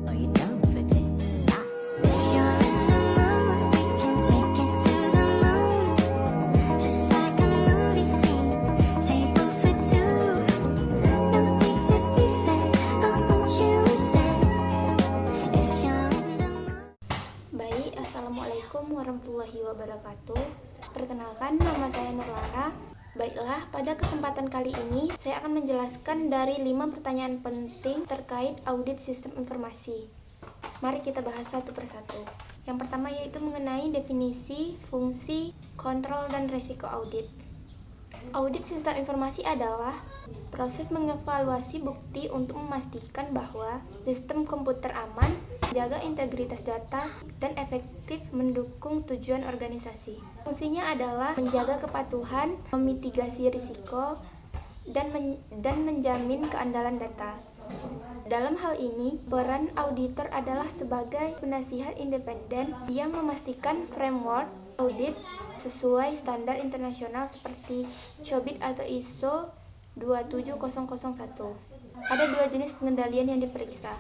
Are you down for this? If you're in the mood, we can take it to the moon. Just like a movie scene, table for two. No need to be fake, I want you to stay. If you're in the mood. Baik, Assalamualaikum warahmatullahi wabarakatuh. Perkenalkan, nama saya Nurlara. Baiklah, pada kesempatan kali ini saya akan menjelaskan dari 5 pertanyaan penting terkait audit sistem informasi. Mari kita bahas satu persatu. Yang pertama yaitu mengenai definisi, fungsi, kontrol, dan risiko audit. Audit sistem informasi adalah proses mengevaluasi bukti untuk memastikan bahwa sistem komputer aman, menjaga integritas data, dan efektif mendukung tujuan organisasi. Fungsinya adalah menjaga kepatuhan, memitigasi risiko, dan menjamin keandalan data. Dalam hal ini, peran auditor adalah sebagai penasihat independen yang memastikan framework audit sesuai standar internasional seperti COBIT atau ISO 27001. Ada 2 jenis pengendalian yang diperiksa.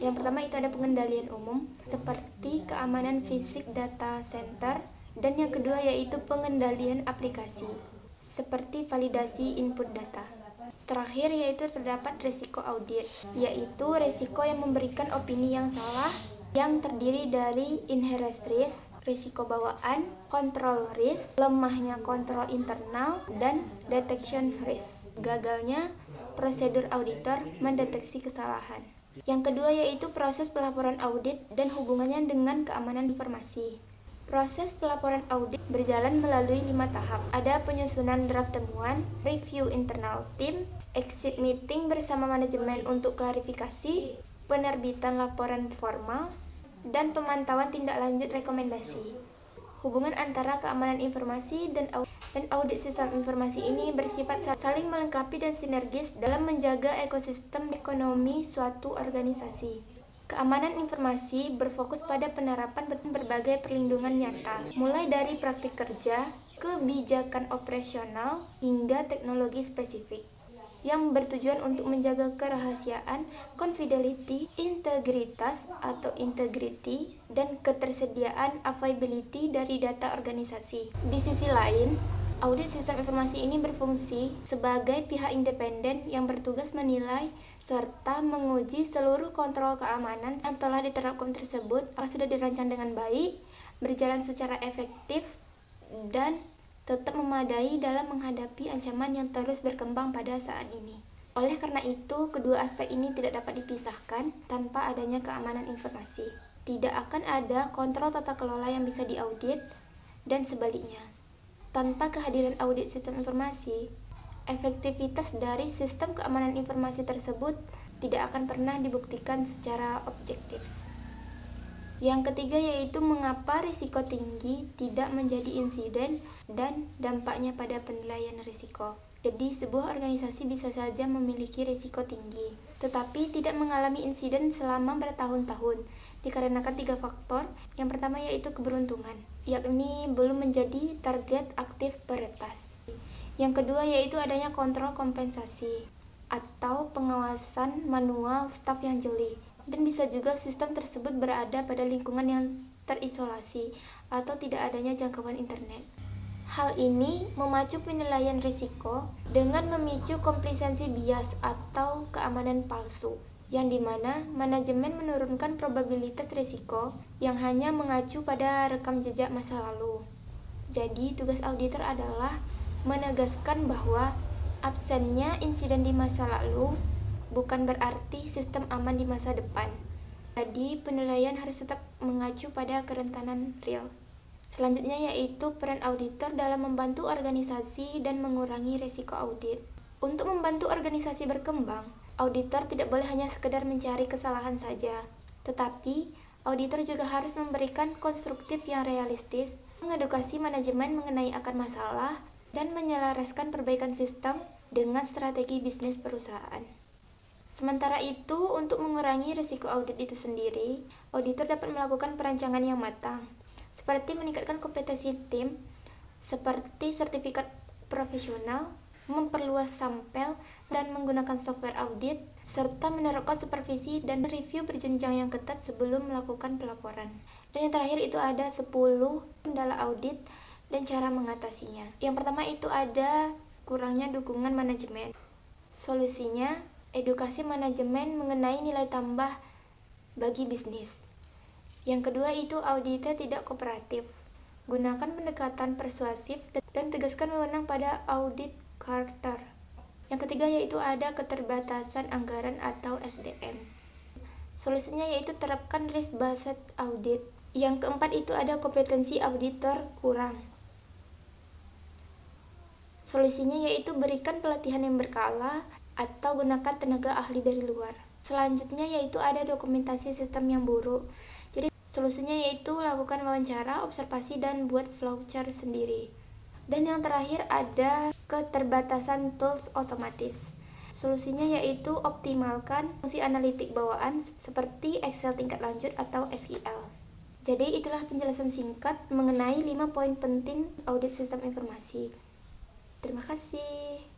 Yang pertama itu ada pengendalian umum seperti keamanan fisik data center, dan yang kedua yaitu pengendalian aplikasi seperti validasi input data. Terakhir yaitu terdapat risiko audit, yaitu risiko yang memberikan opini yang salah yang terdiri dari inherent risk, risiko bawaan, control risk, lemahnya kontrol internal, dan detection risk, gagalnya prosedur auditor mendeteksi kesalahan. Yang kedua yaitu proses pelaporan audit dan hubungannya dengan keamanan informasi. Proses pelaporan audit berjalan melalui 5 tahap. Ada penyusunan draft temuan, review internal team, exit meeting bersama manajemen untuk klarifikasi, penerbitan laporan formal, dan pemantauan tindak lanjut rekomendasi. Hubungan antara keamanan informasi dan audit sistem informasi ini bersifat saling melengkapi dan sinergis dalam menjaga ekosistem ekonomi suatu organisasi. Keamanan informasi berfokus pada penerapan berbagai perlindungan nyata, mulai dari praktik kerja, kebijakan operasional, hingga teknologi spesifik, yang bertujuan untuk menjaga kerahasiaan, confidentiality, integritas atau integrity, dan ketersediaan availability dari data organisasi. Di sisi lain, audit sistem informasi ini berfungsi sebagai pihak independen yang bertugas menilai serta menguji seluruh kontrol keamanan yang telah diterapkan tersebut apakah sudah dirancang dengan baik, berjalan secara efektif, dan tetap memadai dalam menghadapi ancaman yang terus berkembang pada saat ini. Oleh karena itu, kedua aspek ini tidak dapat dipisahkan tanpa adanya keamanan informasi. Tidak akan ada kontrol tata kelola yang bisa diaudit, dan sebaliknya. Tanpa kehadiran audit sistem informasi, efektivitas dari sistem keamanan informasi tersebut tidak akan pernah dibuktikan secara objektif. Yang ketiga yaitu mengapa risiko tinggi tidak menjadi insiden dan dampaknya pada penilaian risiko. Jadi sebuah organisasi bisa saja memiliki risiko tinggi, tetapi tidak mengalami insiden selama bertahun-tahun dikarenakan 3 faktor. Yang pertama yaitu keberuntungan, yakni belum menjadi target aktif peretas. Yang kedua yaitu adanya kontrol kompensasi atau pengawasan manual staf yang jeli. Dan bisa juga sistem tersebut berada pada lingkungan yang terisolasi atau tidak adanya jangkauan internet. Hal ini memacu penilaian risiko dengan memicu komplisensi bias atau keamanan palsu, yang dimana manajemen menurunkan probabilitas risiko yang hanya mengacu pada rekam jejak masa lalu. Jadi tugas auditor adalah menegaskan bahwa absennya insiden di masa lalu bukan berarti sistem aman di masa depan. Jadi penilaian harus tetap mengacu pada kerentanan real. Selanjutnya yaitu peran auditor dalam membantu organisasi dan mengurangi risiko audit. Untuk membantu organisasi berkembang, auditor tidak boleh hanya sekedar mencari kesalahan saja, tetapi auditor juga harus memberikan konstruktif yang realistis, mengedukasi manajemen mengenai akar masalah, dan menyelaraskan perbaikan sistem dengan strategi bisnis perusahaan. Sementara itu, untuk mengurangi risiko audit itu sendiri, auditor dapat melakukan perancangan yang matang, seperti meningkatkan kompetensi tim, seperti sertifikat profesional, memperluas sampel, dan menggunakan software audit, serta menerapkan supervisi dan review berjenjang yang ketat sebelum melakukan pelaporan. Dan yang terakhir itu ada 10 kendala audit dan cara mengatasinya. Yang pertama itu ada kurangnya dukungan manajemen. Solusinya, edukasi manajemen mengenai nilai tambah bagi bisnis. Yang kedua itu auditnya tidak kooperatif. Gunakan pendekatan persuasif dan tegaskan wewenang pada audit charter. Yang ketiga yaitu ada keterbatasan anggaran atau SDM. Solusinya yaitu terapkan risk based audit. Yang keempat itu ada kompetensi auditor kurang. Solusinya yaitu berikan pelatihan yang berkala atau gunakan tenaga ahli dari luar. Selanjutnya yaitu ada dokumentasi sistem yang buruk. Jadi solusinya yaitu lakukan wawancara, observasi, dan buat flowchart sendiri. Dan yang terakhir ada keterbatasan tools otomatis. Solusinya yaitu optimalkan fungsi analitik bawaan seperti Excel tingkat lanjut atau SQL. Jadi itulah penjelasan singkat mengenai 5 poin penting audit sistem informasi. Terima kasih.